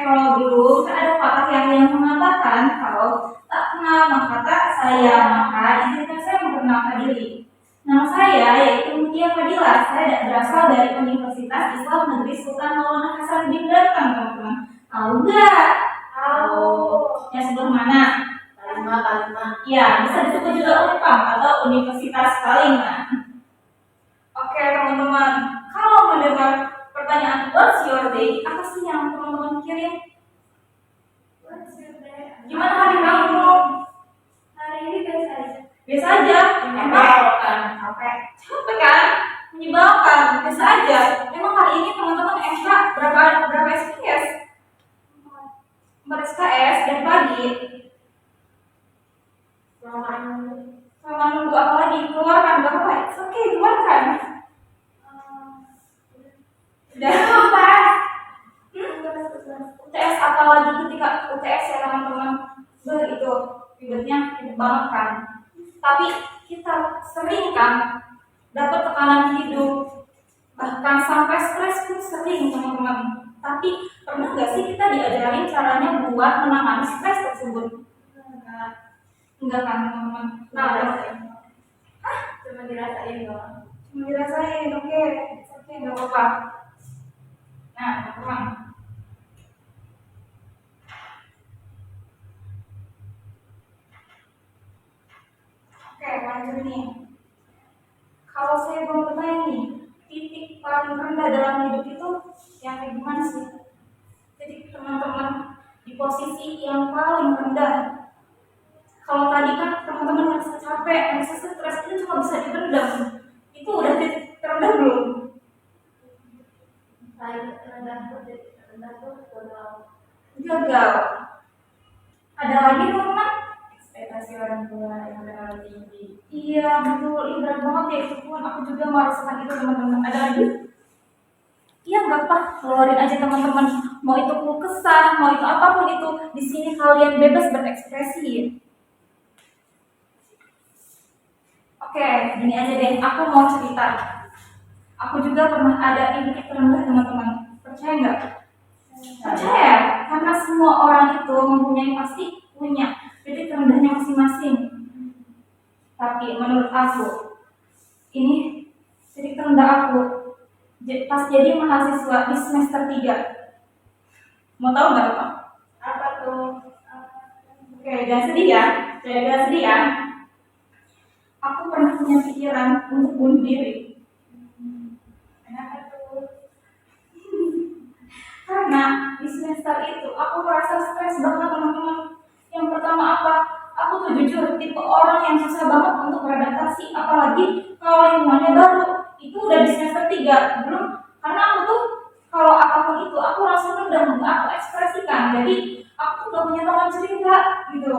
kalau dulu kan ada patah yang mengatakan kalau tak kenal maka tak sayang, maka izinkan saya memperkenalkan diri. Nama saya yaitu Mutia Fadila. Saya berasal dari Universitas Islam Negeri Sultan Maulana Hasanuddin Batam, teman-teman. Tahu nggak? Tahu. Yang sebelah mana? Kalimat. Ya, bisa disebut juga UNPAM atau Universitas Kalimantan. Oke, teman-teman. Kalau mendengar pertanyaan what's your day, apa sih yang teman-teman pikirin? What's your day? Gimana hari kamu? Hari ini biasa aja. Biasa aja. Menyebalkan. Capek kan? Menyebalkan. Biasa aja. Emang hari ini teman-teman MK berapa SKS? 4 SKS dan pagi. Selama nunggu apa lagi? Keluarkan berapa? Oke, keluarkan. Udah apa? UTS apa lagi ketika UTS ya teman-teman? Itu ribetnya ribet banget kan. Tapi kita sering kan dapat tekanan hidup, bahkan sampai stres pun sering teman-teman. Tapi pernah nggak sih kita diajarin caranya buat menangani stres tersebut? Enggak kan teman-teman. Cuma dirasain doang. Cuma dirasain, oke, nggak apa-apa. Nah, teman-teman. Oke, lanjut nih. Kalau saya mau bertanya nih, titik paling rendah dalam hidup itu yang kayak gimana sih? Jadi teman-teman di posisi yang paling rendah. Kalau tadi kan teman-teman merasa capek, merasa stres itu cuma bisa dipendam. Itu udah titik terendah belum? Rendah tuh Gagal. Ada lagi teman-teman? ekspektasi orang tua yang terlalu tinggi. Iya betul, ini berat banget ya itu pun. Aku juga merasakan itu teman-teman. Ada lagi? Iya nggak apa, keluarin aja teman-teman. Mau itu keluh kesah, mau itu apapun itu, di sini kalian bebas berekspresi. Oke, gini aja deh. Aku mau cerita. Aku juga pernah ada di titik terendah teman-teman. Percaya nggak? Percaya, karena semua orang itu mempunyai pasti punya titik terendahnya masing-masing. Tapi menurut aku, ini titik terendah aku pas jadi mahasiswa di semester 3. Mau tahu nggak apa? Apa tuh? Oke, jangan sedih ya. Jangan sedih ya. Aku pernah punya pikiran untuk bunuh diri. Kenapa tuh? Karena di semester itu aku merasa stres banget teman-teman. Yang pertama apa? Aku tuh jujur tipe orang yang susah banget untuk beradaptasi, apalagi kalau lingkungannya baru. Itu udah di semester 3 belum. Karena aku tuh kalau apapun itu aku langsung rendam, aku ekspresikan. Jadi aku gak punya teman cerita gitu.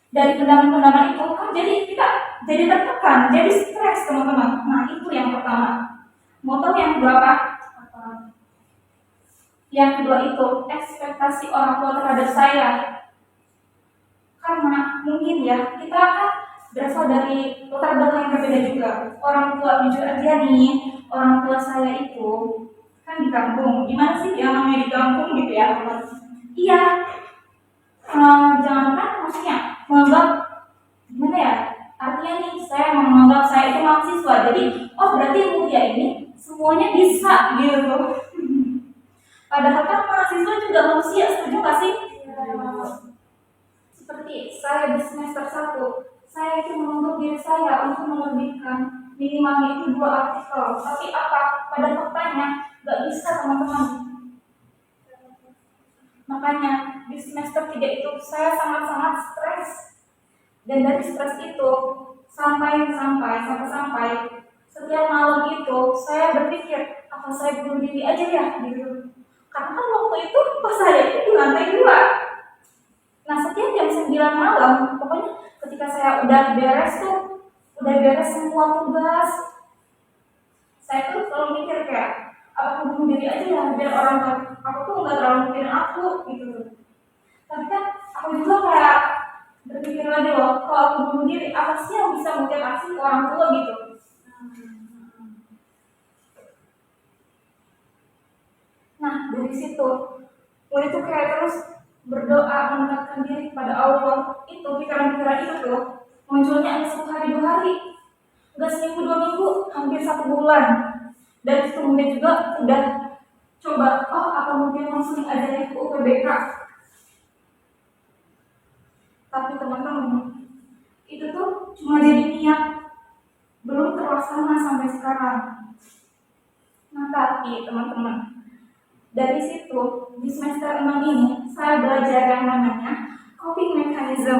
Dari pendaman-pendaman itu kan jadi kita jadi tertekan, jadi stres teman-teman. Nah itu yang pertama. Mau tahu yang kedua apa? Yang kedua itu ekspektasi orang tua terhadap saya. Karena mungkin ya kita kan berasal dari latar belakang yang berbeda juga. Orang tua jujur aja nih, orang tua saya itu kan di kampung. Gimana sih yang namanya di kampung gitu ya? Iya. Jangankan maksudnya menganggap gimana ya? Artinya nih saya menganggap saya itu mahasiswa. Jadi berarti Mutia ini semuanya bisa gitu. Padahal kan mahasiswa juga manusia, setuju gak sih? Seperti saya di semester 1, saya itu menuntut diri saya untuk menerbitkan minimalnya itu 2 artikel. Tapi apa? Pada faktanya gak bisa teman-teman. Makanya di semester 3 itu saya sangat-sangat stres. Dan dari stres itu sampai setiap malam itu saya berpikir apa saya bunuh diri aja ya gitu. Karena kan waktu itu pas saya itu di lantai 2. Nah setiap jam 9 malam, pokoknya ketika saya udah beres semua tugas, saya tuh selalu mikir kayak apa aku bunuh diri aja ya biar orang tua aku tuh nggak terlalu mikirin aku gitu. Tapi kan aku juga kayak berpikir lagi loh, kalau aku bunuh diri apa sih yang bisa motivasi ke orang tua gitu. Nah dari situ Mulai itu kayak terus berdoa mendekatkan diri kepada Allah. Itu pikiran-pikiran itu tuh munculnya hanya 1 hari 2 hari, nggak seminggu 2 minggu, hampir 1 bulan. Dan itu kemudian juga udah coba, oh apa mungkin langsung aja ya ke UPBK. Tapi teman-teman, itu tuh cuma jadi niat, belum terlaksana sampai sekarang. Nah tapi teman-teman, dari situ di semester 6 ini saya belajar yang namanya coping mechanism.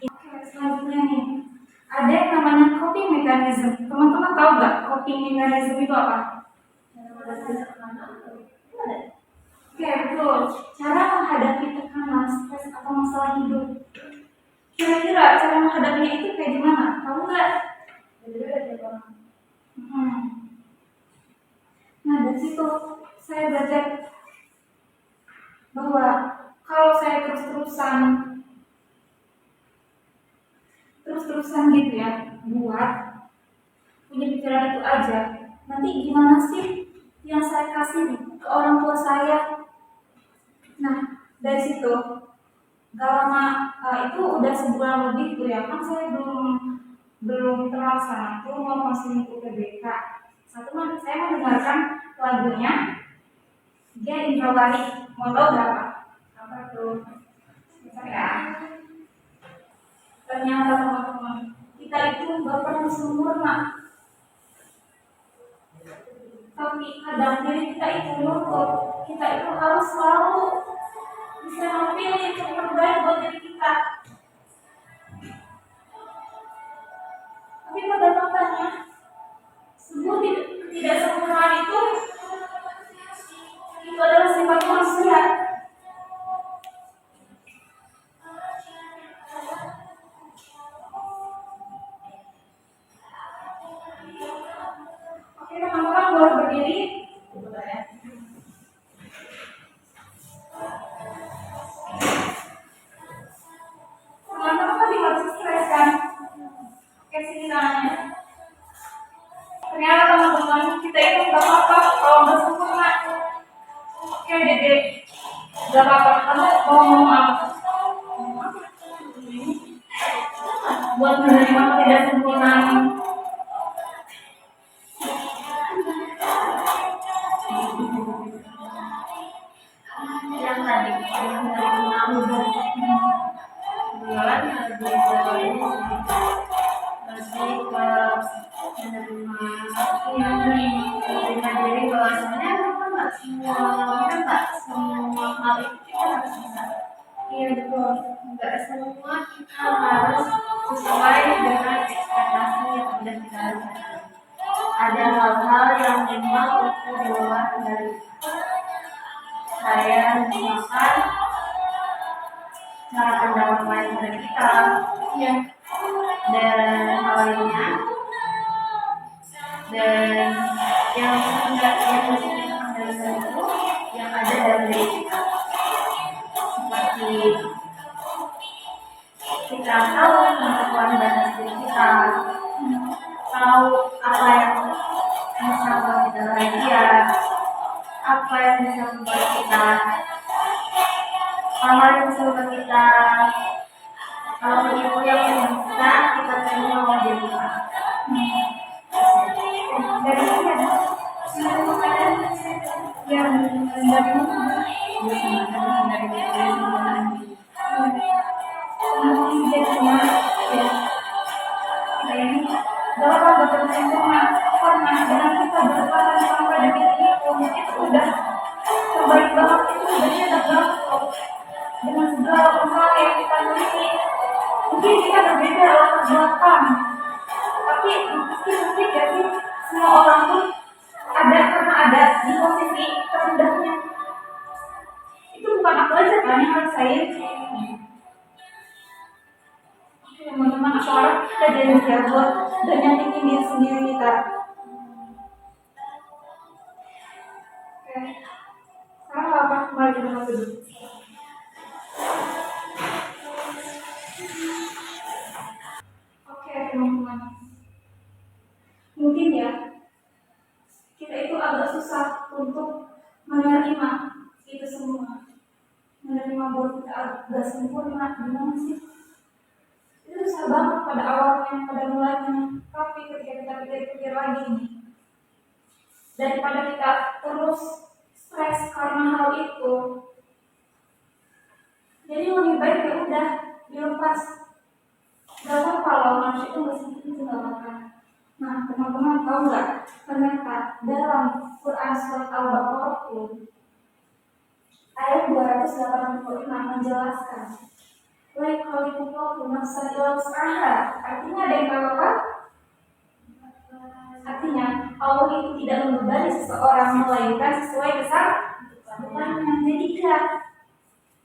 Oke, selanjutnya nih ada yang namanya coping mechanism. Teman-teman tahu nggak coping mechanism itu apa? Oke, betul. Cara menghadapi tekanan, stres atau masalah hidup. Kira-kira cara menghadapinya itu kayak gimana? Tahu nggak? Hmm. Nah dari situ saya belajar bahwa kalau saya terus-terusan gitu ya buat punya pikiran itu aja, nanti gimana sih yang saya kasih ke orang tua saya? Nah dari situ gak lama, itu udah sebulan lebih tuh ya, kan saya belum terlaksana tuh mau masuk UTBK. Satu saya mendengarkan lagunya dia introvert, mau tahu berapa? Apa tuh? Bentar ya. Ternyata teman-teman, kita itu gak pernah sempurna. Tapi kadang diri kita itu luntur, kita itu harus selalu bisa memilih yang terbaik buat diri kita. Tapi pada faktanya, sebuah ketidaksempurnaan itu adalah sifat manusia. Oke teman-teman, boleh berdiri. Teman-teman tadi harus stres kan? Oke, sini tangannya. Ternyata teman-teman, kita itu gak apa-apa kalau nggak sempurna. Oke dede, gak apa-apa. Kamu mau ngomong apa? Buat menerima ketidaksempurnaan. Yang tadi yang dari malu bulan lebih ke menerima menerima diri bahwasanya nggak semua hal itu kita harus bisa. Iya betul, nggak semua kita harus sesuai dengan ekspektasi yang sudah kita lakukan. Ada hal-hal yang memang itu di luar dari saya, misalkan cara pandang orang lain pada kita, ya, dan hal lainnya, dan yang tidak yang mesti kita kendalikan itu yang ada dalam diri kita, seperti kita tahu kemampuan batas diri kita, tahu apa yang bisa membuat kita bahagia, apa yang bisa membuat kita hal yang bisa membuat kita kalau begitu yang bisa kita terima oleh diri kita. Dari sini ada makanan yang dari mana? Mungkin dia cuma ya ini dalam betul sempurna karena dengan kita berpaling sampai detik ini itu udah terbaik banget, itu udah cetak banget kok. Dengan segala masalah yang kita miliki, mungkin kita berbeda latar belakang, tapi mungkin gak sih semua orang tuh pernah ada di posisi terendahnya. Itu bukan aku aja kan yang harus saya. Teman-teman, apalagi kita jadi buat dan nyakitin diri sendiri kita. Oke, sekarang apa? Kembali ke dalam dulu. Oke teman-teman, mungkin ya kita itu agak susah untuk menerima itu semua. membuat kita agak sempurna, gimana sih? Itu susah banget pada awalnya, pada mulanya. Tapi ketika kita pikir-pikir lagi nih, daripada kita terus stres karena hal itu, jadi lebih baik ya udah dilepas. Gak apa-apa loh, manusia itu nggak sedih, itu gak apa-apa. Nah, teman-teman tahu nggak? Ternyata dalam Quran surat Al-Baqarah itu ayat 286 menjelaskan, "Lai khaliqullahi nafsan illa wus'aha." Artinya ada yang tahu apa? Artinya Allah itu tidak membebani seseorang melainkan sesuai kesanggupannya. Jadi tidak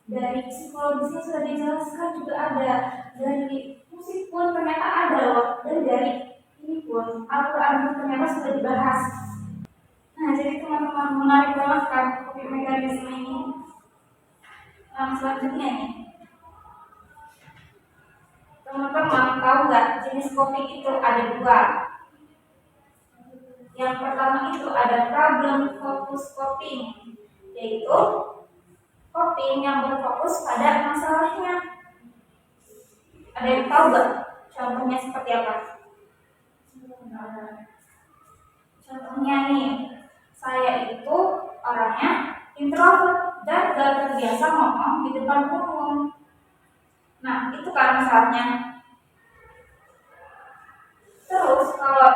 dari psikologisnya sudah dijelaskan juga ada, dari musik pun ternyata ada loh, dan dari ini pun Al-Quran pun ternyata sudah dibahas. Nah, jadi teman-teman menarik banget kan coping mekanisme ini. Nah, selanjutnya nih, teman-teman tahu nggak jenis coping itu ada dua. Yang pertama itu ada problem focus coping, yaitu coping yang berfokus pada masalahnya. Ada yang tahu nggak contohnya seperti apa? Contohnya nih, saya itu orangnya introvert dan gak terbiasa ngomong di depan umum. Nah, itu kan masalahnya. Terus kalau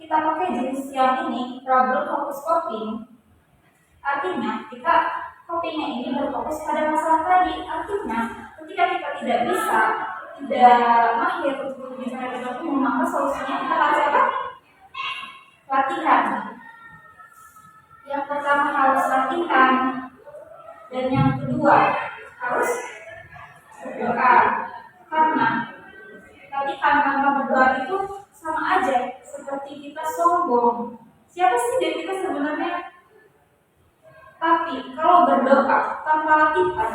kita pakai jenis yang ini, problem focus coping, artinya kita copingnya ini berfokus pada masalah tadi. Artinya ketika kita tidak mahir untuk berbicara di depan umum, maka solusinya kita harus apa? Latihan. Yang pertama harus latihan, dan yang kedua harus berdoa. Karena latihan tanpa berdoa itu sama aja seperti kita sombong. Siapa sih diri kita sebenarnya? Tapi kalau berdoa tanpa latihan,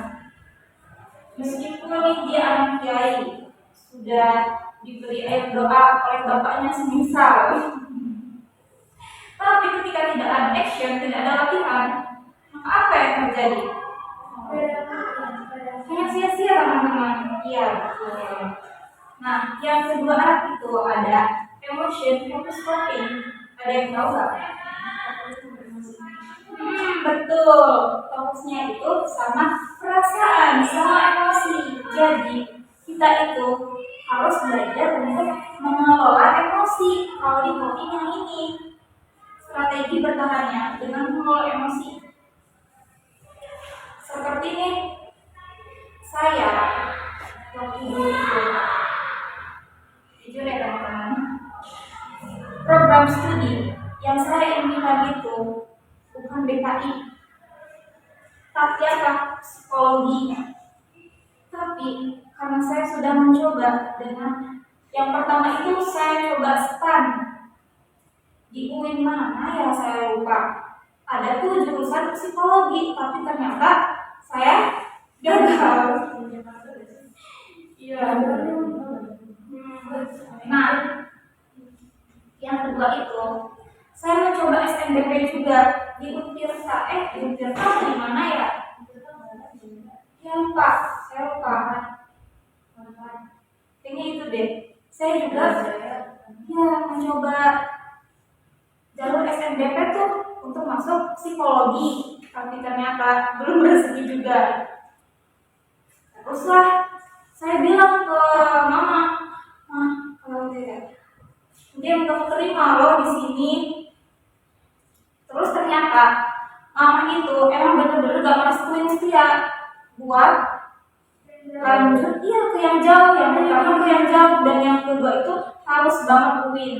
meskipun dia anak kiai, sudah diberi air doa oleh bapaknya semisal, tapi ketika tidak ada action, tidak ada latihan, maka apa yang terjadi? Hanya sia-sia, teman-teman. Iya, betul. Nah, yang kedua itu ada emotion focus coping. Ada yang tahu nggak? Betul. Fokusnya itu sama perasaan, sama emosi. Jadi kita itu harus belajar untuk mengelola emosi. Kalau di coping yang ini, strategi bertahannya dengan mengelola emosi. Seperti ini, saya waktu dulu itu, jujur ya teman-teman, program studi yang saya inginkan itu bukan BKI, tapi apa? Psikologi. Tapi karena saya sudah mencoba dengan yang pertama itu saya coba STAN di UIN mana ya saya lupa. Ada tuh jurusan psikologi, tapi ternyata saya gagal. Iya. Nah, yang kedua itu saya mencoba SNBP juga di Untirta. Di Untirta di mana ya? Ya lupa, saya lupa. Kayaknya itu deh. Saya juga ya mencoba jalur SNBP tuh untuk masuk psikologi, tapi ternyata belum rezeki juga. Teruslah saya bilang ke mama, kalau dia udah terima loh di sini. Terus ternyata mama itu emang bener-bener gak merestuin dia buat lanjut ke yang jauh, yang pertama ke yang jauh, dan yang kedua itu harus banget UIN.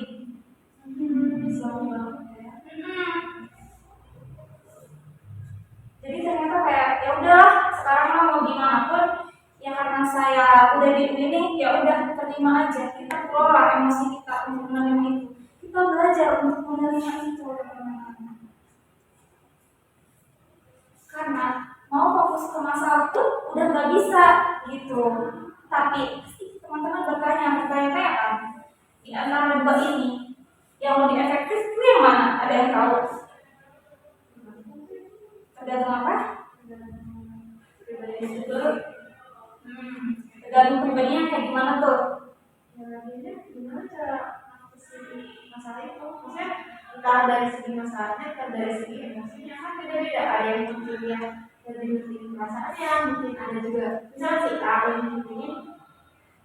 Jadi ternyata kayak ya udahlah, sekarang mau gimana pun ya karena saya udah di ini, ya udah terima aja. Kita kelola emosi kita untuk menerima itu. Kita belajar untuk menerima itu, teman-teman. Karena mau fokus ke masalah itu udah nggak bisa gitu. Tapi teman-teman bertanya kan, di antara dua ini yang lebih efektif itu yang mana? Ada yang tahu? Tergantung apa? dari situ Tergantung pribadinya kayak gimana tuh. ya dia gimana cara mengatasi masalah itu, maksudnya entah dari segi masalahnya entah dari segi emosinya kan beda-beda, ada yang mungkin dia lebih penting perasaannya, mungkin ada juga misalnya si A yang pentingin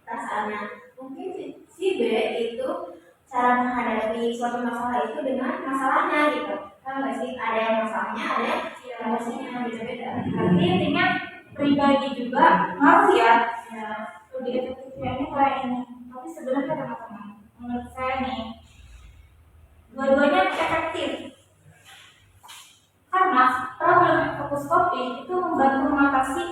perasaannya, mungkin si B itu cara menghadapi suatu masalah itu dengan masalahnya gitu kan, nggak sih, ada yang masalahnya ada yang emosinya beda-beda. Berarti intinya pribadi juga ngaruh ya. Ya, Lebih efektifnya ini kayak ini. Tapi sebenarnya teman-teman, menurut saya nih, dua-duanya efektif. Karena problem fokus coping itu membantu mengatasi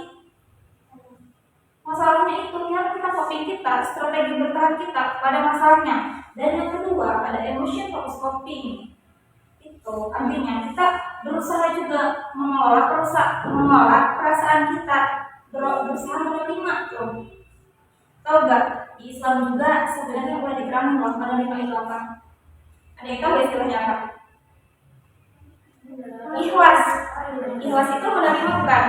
masalahnya itu, yang kita coping kita, strategi bertahan kita pada masalahnya. Dan yang kedua ada emotion fokus coping. Itu artinya kita berusaha juga mengelola perasaan kita, berusaha menerima tuh. Tahu gak, di Islam juga sebenarnya udah diterangin loh menerima itu apa. Ada yang tahu istilahnya apa? Ikhlas. Ikhlas itu menerima bukan?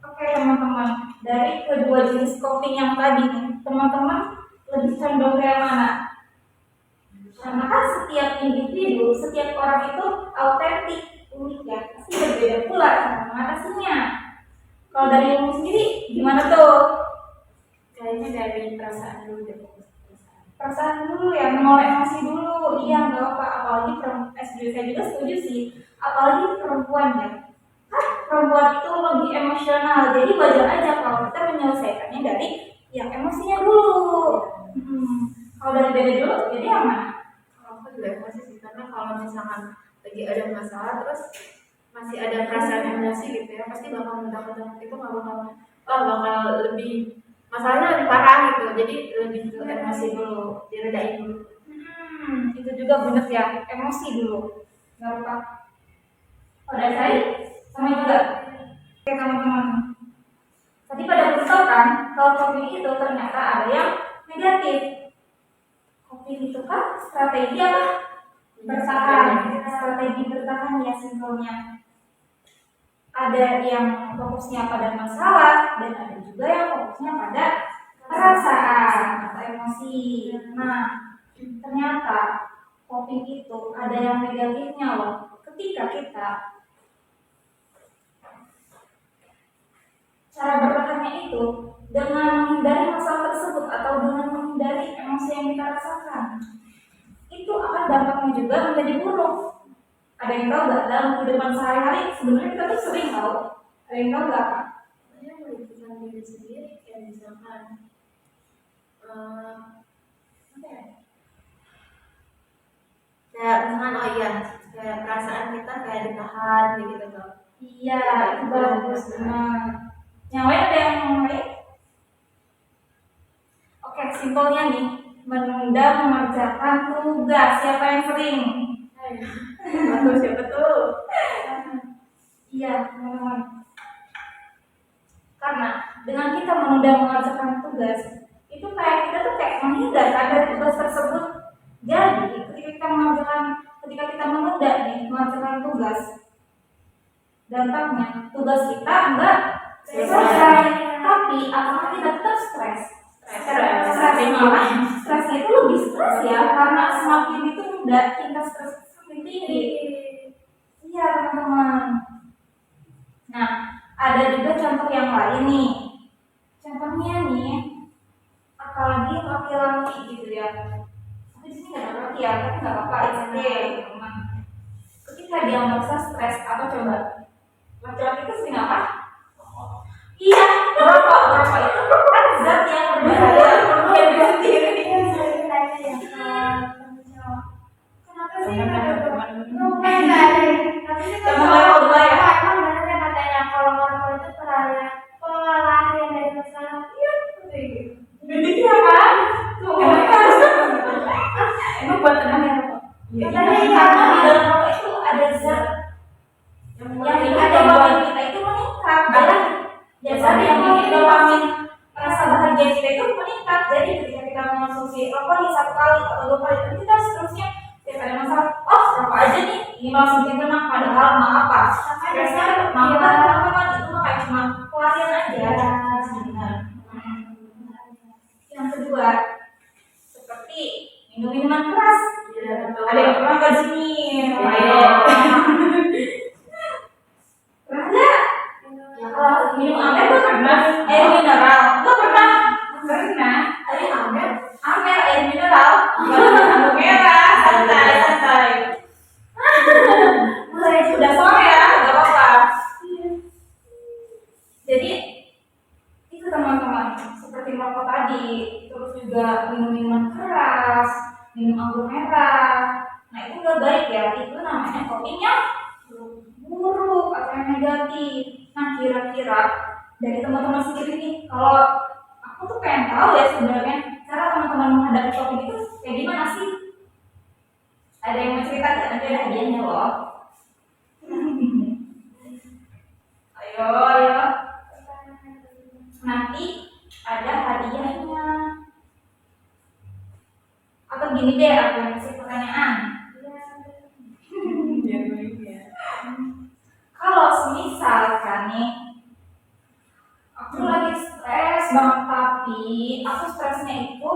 Oke teman-teman, dari kedua jenis coping yang tadi nih, teman-teman lebih condong ke yang mana? Karena kan setiap individu, setiap orang itu autentik, unik ya, pasti berbeda pula cara mengatasinya. Kalau dari ilmu sendiri, gimana tuh? kayaknya dari perasaan dulu deh. Perasaan dulu ya, menolak emosi dulu. Iya nggak apa, apalagi perempuan. Saya juga setuju sih, apalagi perempuan ya. Kan perempuan itu lebih emosional, jadi wajar aja kalau kita menyelesaikannya dari yang emosinya dulu. Kalau dari beda dulu, jadi yang mana? Kalau aku juga emosi sih, karena kalau misalkan lagi ada masalah terus masih ada perasaan emosi gitu ya, pasti bakal mendapatkan itu nggak bakal lebih masalahnya lebih parah gitu, jadi lebih ke emosi dulu, diredain dulu. Itu juga bener ya, emosi dulu. Nggak apa. Oh, dari saya sama juga. Oke teman-teman. Tadi pada belum tahu kan, kalau coping itu ternyata ada yang negatif. Coping itu kan strategi apa? Bertahan. Strategi bertahan ya simpelnya. Ada yang fokusnya pada masalah dan ada juga yang fokusnya pada perasaan atau emosi. Nah, ternyata coping itu ada yang negatifnya loh. Ketika kita cara bertahannya itu dengan menghindari masalah tersebut atau dengan menghindari emosi yang kita rasakan, itu akan dampaknya juga menjadi buruk. Ada yang tahu nggak dalam kehidupan sehari-hari sebenarnya kita tuh sering tahu. Ada yang tahu nggak? Sebenarnya merugikan diri sendiri, kayak misalkan apa ya? Kayak misalkan kayak perasaan kita kayak ditahan gitu tuh. Iya, itu bagus. Nah, yang lain ada yang lain? Oke, simpelnya nih, menunda mengerjakan tugas. Siapa yang sering? Bagus ya, betul. Iya, teman-teman. Karena dengan kita menunda mengerjakan tugas, itu kayak kita tuh kayak menghindar dari tugas tersebut. Jadi, ketika kita menunda nih mengerjakan tugas, dampaknya tugas kita enggak selesai, tapi apakah kita tetap stres? Stresnya itu lebih stres ya, karena semakin ditunda tingkat stres semakin tinggi. Iya teman-teman. Nah, ada juga contoh yang lain nih. Contohnya nih, apalagi laki-laki gitu ya. Tapi di sini nggak ada laki ya, tapi nggak apa-apa, it's okay, teman. Ketika dia merasa stres, apa coba? Laki-laki itu sering apa? Iya, merokok itu kan zat yang berbahaya untuk diri sendiri. Kenapa sih nggak ada Teman level 2 ya? Emang bener ya katanya kalau merokok itu pelarian dari masalah. Iya, seperti gitu. Iya kan? Tuh, emang buat tenang ya rokok? Iya, karena di dalam rokok itu ada zat yang bikin dopamin kita itu meningkat. Dan zat yang bikin dopamin rasa bahagia kita itu meningkat. Jadi ketika kita mengonsumsi rokok nih 1 kali atau 2 kali, nanti kita seterusnya tidak ada masalah. Oh, rokok aja nih, ini langsung bikin tenang. Padahal maaf apa? Stresnya tetap teman-teman itu mah kayak cuma Minum amer gak pernah. Air mineral gak pernah. Pernah. Tadi Amer. Amer air mineral. Lampu merah. Santai. Mulai Udah sore ya, gak apa-apa. Jadi itu teman-teman, seperti merokok tadi, terus juga minum minuman keras, minum anggur merah. Nah itu gak baik ya, itu namanya kopinya buruk atau yang negatif. Nah kira-kira dari teman-teman sendiri nih, kalau aku tuh pengen tahu ya sebenarnya cara teman-teman menghadapi kopi itu kayak gimana sih? Ada yang mau cerita nggak? Nanti ada hadiahnya loh. Ayo. Nanti ada hadiahnya. Atau gini deh, aku yang kasih pertanyaan. Kalau misalkan nih, aku lagi stres banget tapi aku stresnya itu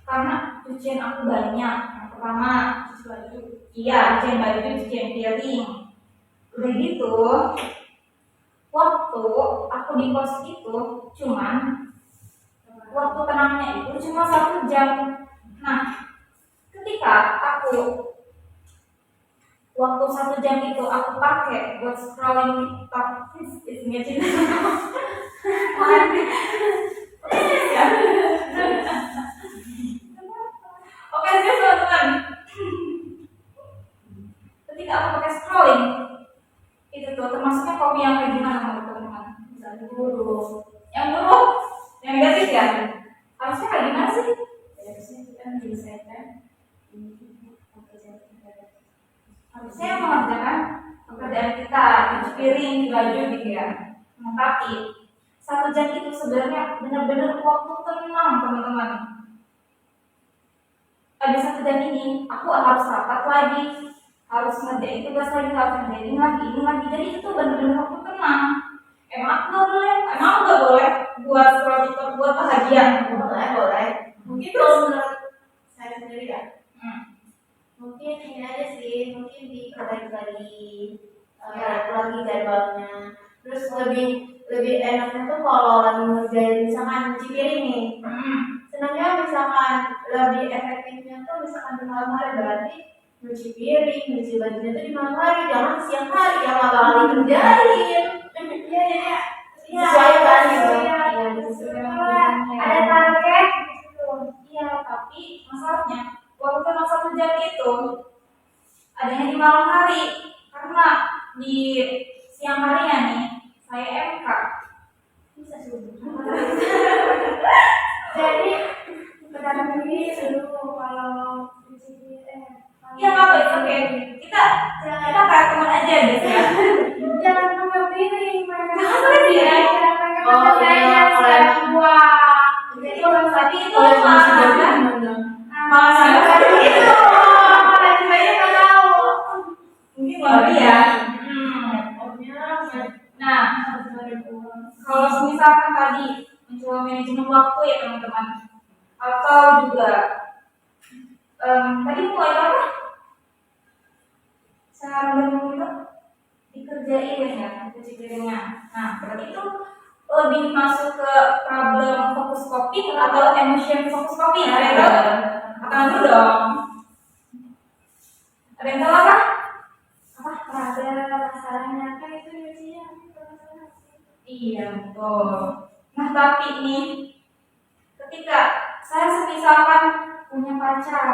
karena cucian aku banyak. Yang pertama, cuci baju. Iya, cucian baju, cucian piring. Udah gitu, waktu aku di kos itu cuman waktu tenangnya itu cuma 1 jam. Nah, ketika aku waktu 1 jam itu aku pakai buat scrolling TikTok, isinya cinta. Oke, serius teman-teman. Ketika aku pakai scrolling, itu tuh termasuknya kopi yang kayak gimana menurut teman-teman? Misalnya buruk, yang negatif ya. Harusnya kayak gimana sih? Harusnya kita menyelesaikan Harusnya mengerjakan pekerjaan kita, cuci piring, cuci baju gitu ya. Nah, tapi 1 jam itu sebenarnya benar-benar waktu tenang teman-teman. Ada 1 jam ini, aku harus rapat lagi, harus ngerjain tugas lagi, harus ngerjain ini lagi. Jadi itu benar-benar waktu tenang. Emang aku nggak boleh buat scroll TikTok buat bahagia. boleh. Mungkin kalau menurut saya sendiri ya, mungkin ini aja sih, mungkin diperbaiki lagi jadwalnya. Terus lebih enaknya tuh kalau lagi ngerjain misalkan cuci piring nih. Senangnya misalkan lebih efektifnya tuh misalkan di malam hari, berarti nyuci piring, nyuci bajunya tuh di malam hari, jangan siang hari yang nggak bakal dikerjain. Iya. Sesuai kan gitu. Ada target gitu. Iya, tapi masalahnya waktu tenang 1 jam itu adanya di malam hari karena di siang harinya nih saya MK bisa subuh. Jadi terkadang ini dulu kalau Iya nggak apa oke. Kita kayak teman aja gitu ya. jangan pakai piring, Jangan pakai piring. Tapi itu mungkin baru ya. Nah, kalau misalkan tadi mencoba manajemen waktu ya teman-teman, atau juga tadi mulai apa? Cara itu dikerjain ya, cuci piringnya. Nah, berarti itu lebih masuk ke problem fokus coping atau emotion fokus coping ya? Ada yang tahu? Katakan dulu dong. Ada yang tahu apa? ada masalahnya kan itu nyucinya. Iya betul. Nah tapi nih, ketika saya misalkan punya pacar,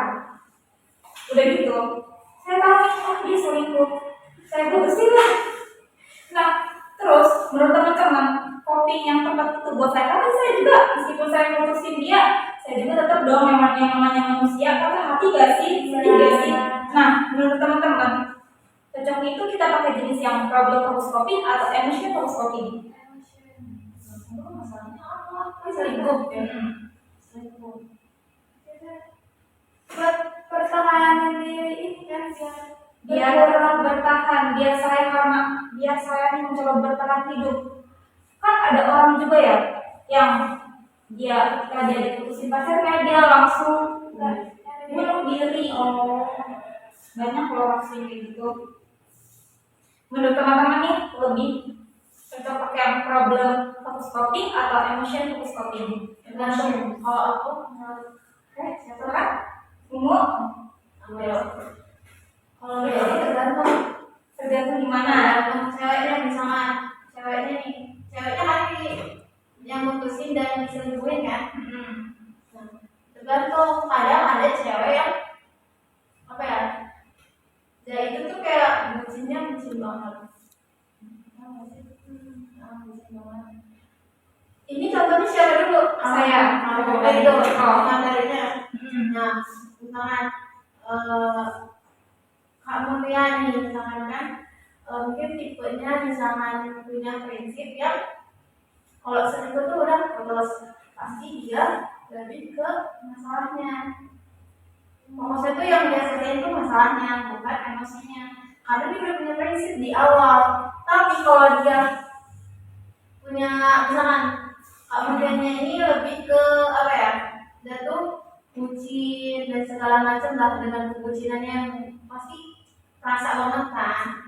udah gitu, saya tahu nih, oh dia selingkuh, saya putusin lah. Nah terus menurut teman-teman, kopi yang tepat itu buat saya, karena saya juga meskipun saya putusin dia, saya juga tetap dong yang namanya manusia, patah hati gak sih, sedih gak sih? Nah menurut teman-teman, cocok itu kita pakai jenis yang problem fokus coping atau emotion fokus coping? Masalahnya apa? Selingkuh. Buat pertahanan diri ini kan Biar bertahan, biar saya nih mencoba bertahan hidup. Kan ada orang juga ya yang dia ketika dia diputusin pacarnya dia langsung bunuh diri. Banyak loh kasus kayak gitu. Menurut teman-teman nih lebih cocok pakai yang problem fokus coping atau emotion fokus coping? Emotion. Kalau aku menurut Siapa kan? Ungu? Ambil. Kalau Oke. ini tergantung. Tergantung gimana? Tergantung ceweknya, misalnya ceweknya nih, ceweknya kan yang mutusin dan diselingkuhin kan. Nah, tergantung. Kadang ada cewek yang apa ya? Ya itu tuh kayak bucinnya bucin banget. Bucin banget. Ini contohnya siapa dulu? Saya. Itu Oh. materinya. Nah, misalkan Kak Mulia nih, misalkan kan mungkin tipenya misalkan punya prinsip yang kalau selingkuh tuh udah terus pasti dia lebih ke masalahnya. Maksudnya tuh yang dia selesaiin tuh masalahnya, bukan emosinya. Karena dia udah punya prinsip di awal. Tapi kalau dia punya misalkan Kak Mulianya ini lebih ke apa ya? Dia tuh bucin dan segala macam lah dengan kebucinannya yang pasti terasa banget kan.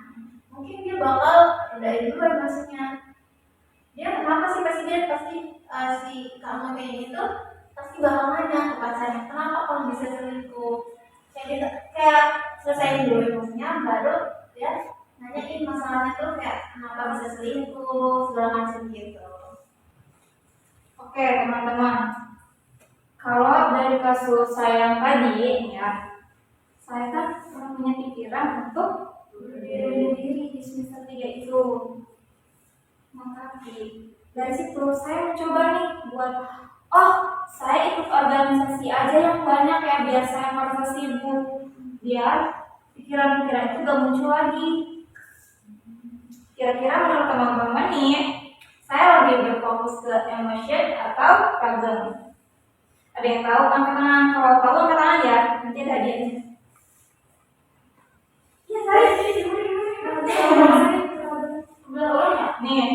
Mungkin dia bakal rendahin dulu emosinya. Dia kenapa sih pasti si kamu kayak gitu pasti bakal nanya ke pacarnya kenapa kamu bisa selingkuh kayak gitu, kayak selesaiin dulu emosinya baru dia nanyain masalahnya tuh kayak kenapa bisa selingkuh segala macam gitu. Oke teman-teman, kalau dari kasus saya yang tadi ya, saya kan pernah punya pikiran untuk bunuh diri di semester 3 itu. Makanya dari situ saya mencoba nih buat saya ikut organisasi aja yang banyak ya biar saya merasa sibuk, biar pikiran-pikiran itu gak muncul lagi. Kira-kira menurut teman-teman nih, saya lebih berfokus ke emotion atau problem? Ada yang tahu angkat tangan? Kalau tahu angkat tangan ya, nanti ada hadiahnya. Iya saya nih,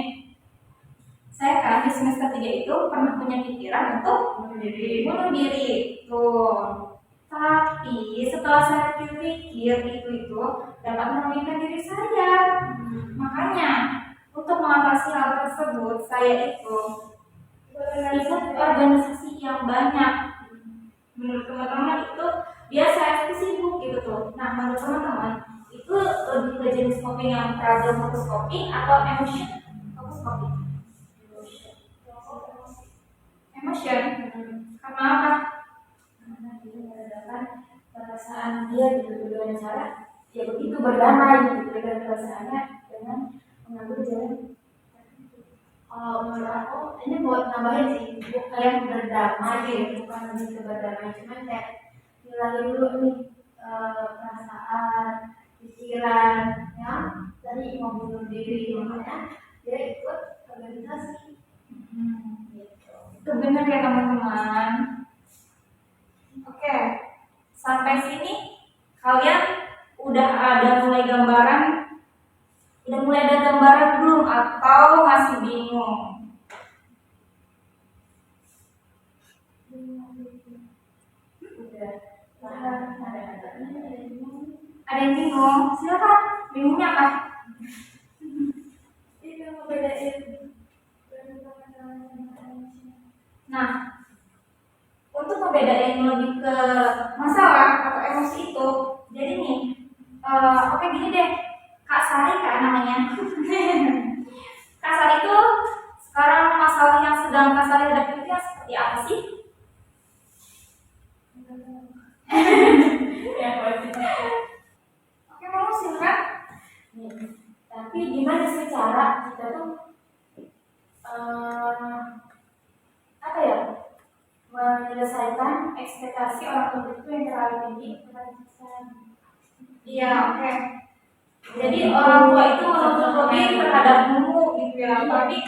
saya kan di semester 3 itu pernah punya pikiran untuk bunuh diri. Tuh. Tapi setelah saya pikir itu dapat merugikan diri saya. Makanya untuk mengatasi hal tersebut saya ikut organisasi yang banyak. Menurut teman-teman itu biar saya itu sibuk gitu tuh. Nah menurut teman-teman itu lebih ke jenis coping yang problem fokus coping atau emotion fokus coping? Emotion. Karena apa? Karena dia mengadakan perasaan dia gitu dengan cara ya begitu berdamai gitu dengan perasaannya dengan mengambil jalan. Kalau menurut aku ini buat nambahin sih bukan berdamai, bukan lebih ke berdamai, cuman kayak hilangin dulu nih perasaan, pikiran yang tadi mau bunuh diri, makanya dia ikut organisasi. Itu benar ya teman-teman. Oke, sampai sini kalian udah ada mulai gambaran? Udah mulai ada gambaran belum atau masih bingung? Ada yang bingung? Silakan. Bingungnya apa? Itu membedain. Nah, untuk membedain lebih ke masalah atau emosi itu, jadi nih, oke gini deh, Kak Sari kan namanya. Kak Sari itu sekarang masalah yang sedang Kak Sari hadapi itu yang seperti apa sih? Oke, mau silakan. Tapi gimana sih cara kita tuh apa ya menyelesaikan ekspektasi orang tua itu yang terlalu tinggi kepada kita? Iya, oke. Jadi orang tua itu menuntut lebih terhadap Mumu gitu ya, tapi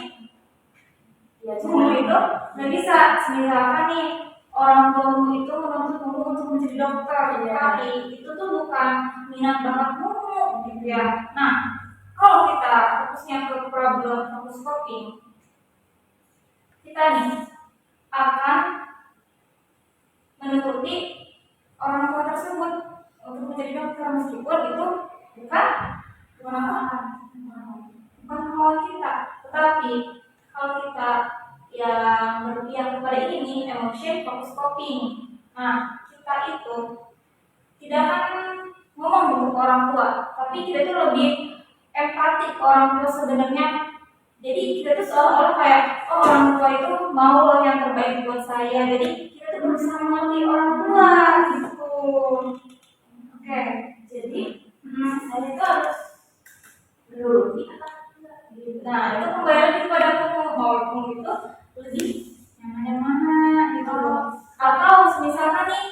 Mumu itu nggak bisa. Misalkan nih orang tua Mumu itu menuntut Mumu untuk menjadi dokter, tapi itu tuh bukan minat bakat Mumu gitu ya. Nah, kalau kita fokusnya ke problem fokus coping, kita nih akan menuruti orang tua tersebut untuk menjadi dokter meskipun itu bukan kemauan kita, tetapi kalau kita yang berpihak kepada ini emotion focus coping. Nah, kita itu tidak akan ngomong gitu ke orang tua, tapi kita tuh lebih empati ke orang tua sebenarnya. Jadi kita tuh seolah-olah kayak, oh orang tua itu mau loh yang terbaik buat saya. Jadi kita tuh berusaha mengerti orang tua gitu. Oke, jadi saya itu harus menuruti apa? Nah, itu kembali lagi kepada kamu, mau kamu itu lebih yang mana gitu loh. Atau misalkan nih,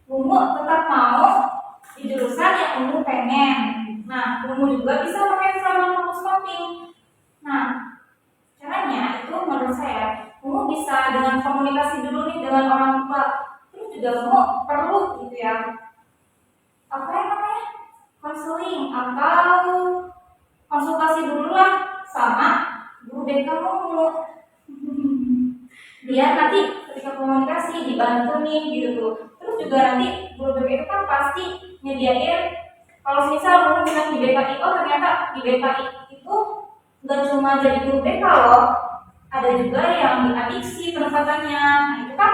Mumu tetap mau di jurusan yang Mumu pengen. Nah, Mumu juga bisa pakai seragam fokus coping. Nah, caranya itu menurut saya, Mumu bisa dengan komunikasi dulu nih dengan orang tua. Terus juga Mumu perlu gitu ya, apa yang namanya, konseling atau konsultasi dulu lah sama guru BK Mumu. Biar nanti ketika komunikasi dibantu nih gitu tuh. Terus juga nanti guru BK itu kan pasti nyediain, kalau misal Mumu bilang di BKI, oh ternyata di BKI itu nggak cuma jadi guru BK loh, ada juga yang di adiksi penempatannya. Nah itu kan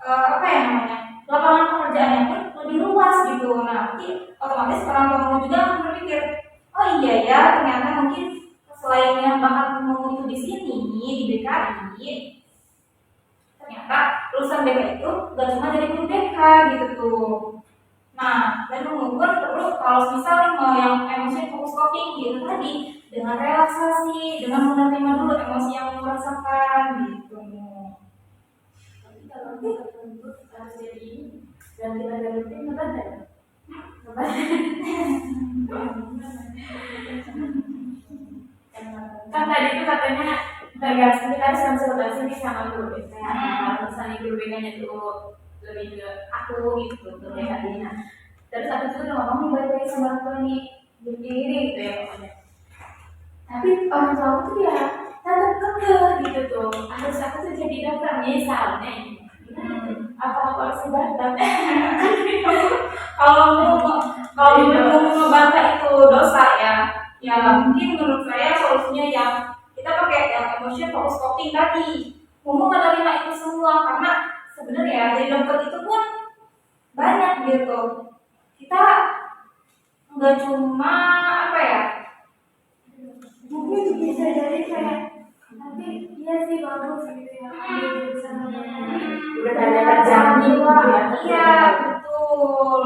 apa ya namanya, lapangan pekerjaannya pun lebih luas gitu. Nah nanti otomatis orang tua Mumu juga akan berpikir, oh iya ya ternyata mungkin selain yang bakat Mumu itu di sini di BKI, ternyata lulusan BK itu gak cuma dari guru BK gitu tuh. Nah, dan Mumu pun perlu kalau misalnya mau yang emosi fokus coping gitu tadi, dengan relaksasi, dengan menerima dulu emosi yang Mumu rasakan gitu. Tapi kalau kita tentu kita harus jadi ini dan kita galutin ngebadan. Kan tadi itu katanya tergantung kita harus konsultasi nih sama guru BK. Kalau misalnya guru BK-nya tuh lebih ke aku gitu, guru BK ini. Nah, terus aku tuh udah ngomong nih baik-baik sama orang tua nih, begini gitu ya pokoknya. Tapi orang tua aku tuh ya tetap kekeh gitu tuh. Harus aku tuh jadi dokter misalnya. Apa aku harus batal? Kalau mau ngebantah itu dosa ya, ya mungkin menurut saya solusinya yang kita pakai yang emotion focus coping tadi. Mumu menerima itu semua karena sebenarnya dari dokter itu pun banyak gitu. Kita nggak cuma apa ya, Mungkin bisa jadi kayak nanti iya sih bagus gitu ya. udah ada terjamin gitu ya. Iya betul.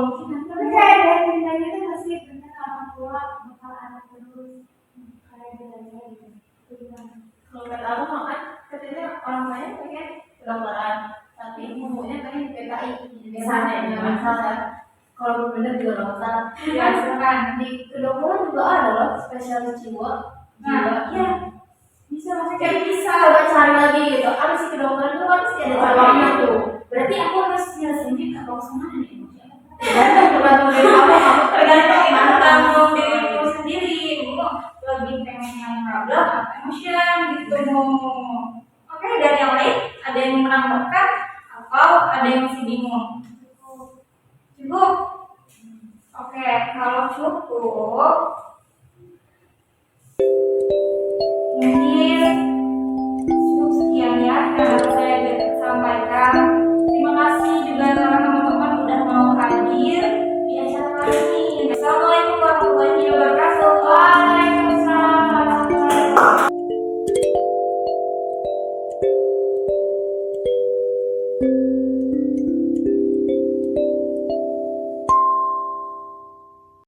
Tapi kayak dari nilainya itu masih bener orang tua bakal anak terus kayak gitu. Kalau kata aku kan katanya orang lain pengen kedokteran, tapi umumnya pengen PKI misalnya nggak masalah. Kalau bener juga nggak masalah. Ya silakan. Di kedokteran juga ada loh spesialis jiwa. Nah, iya Bisa maksudnya kayak bisa coba cari lagi gitu. Apa sih kedokteran itu kan pasti ada cabangnya tuh. Berarti aku harus nyelesain juga kalau mana nih? Tergantung dari kamu Tergantung tanggung dirimu sendiri. Mu lebih pengen yang problem atau emotion gitu mu. Oke, dan yang lain ada yang menambahkan atau ada yang masih bingung? Cukup. Oke, kalau cukup mungkin cukup sekian ya yang harus saya sampaikan. Terima kasih juga karena teman-teman udah mau hadir di acara kali ini. Assalamualaikum warahmatullahi wabarakatuh. Waalaikumsalam.